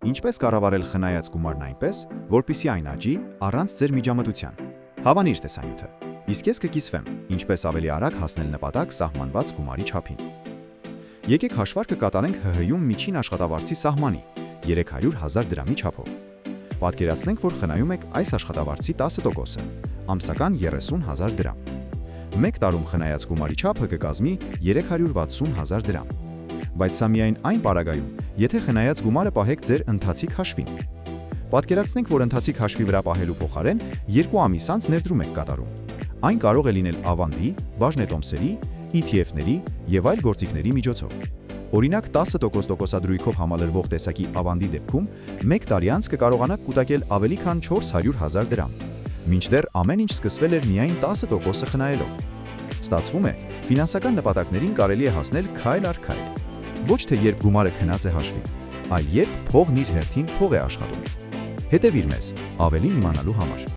Ինչպես կառավարել խնայած գումարն այնպես, որպեսզի այն աճի առանց ձեր միջամտության։ Հավանիր տեսանյութը։ Իսկ ես կկիսվեմ, ինչպես ավելի արագ հասնել նպատակ սահմանված գումարի չափին։ Եկեք հաշվարկը կատարենք ՀՀ-ում միջին աշխատավարձի սահմանի 300,000 դրամի չափով։ Պատկերացնենք, որ խնայում եք այս աշխատավարձի 10%-ը, ամսական 30,000 դրամ։ Մեկ տարում խնայած գումարի չափը կկազմի 360,000 դրամ։ Բայց սա միայն այն պարագայում, եթե խնայած գումարը պահեք ձեր ընթացիկ հաշվին։ Պատկերացնենք, որ ընթացիկ հաշվի վրա պահելու փոխարեն 2 ամիս անց ներդրում եք կատարում։ Այն կարող է լինել ավանդի, բաժնետոմսերի, ETF-ների եւ այլ գործիքների միջոցով։ Օրինակ 10% տոկոսադրույքով համալրվող տեսակի ավանդի դեպքում 1 տարի անց կկարողանաք կուտակել ավելի քան 400,000 դրամ։ Մինչդեռ ամեն ինչ սկսվել էր միայն 10%-ը խնայելով։ Ստացվում է, ֆինանսական նպատակներին կարելի է հասնել քայլ առ քայլ։ Ոչ թե երբ գումարը քնած է հաշվի, այլ երբ փողն իր հերթին փող է աշխատում։ Հետևիր մեզ ավելին իմանալու համար։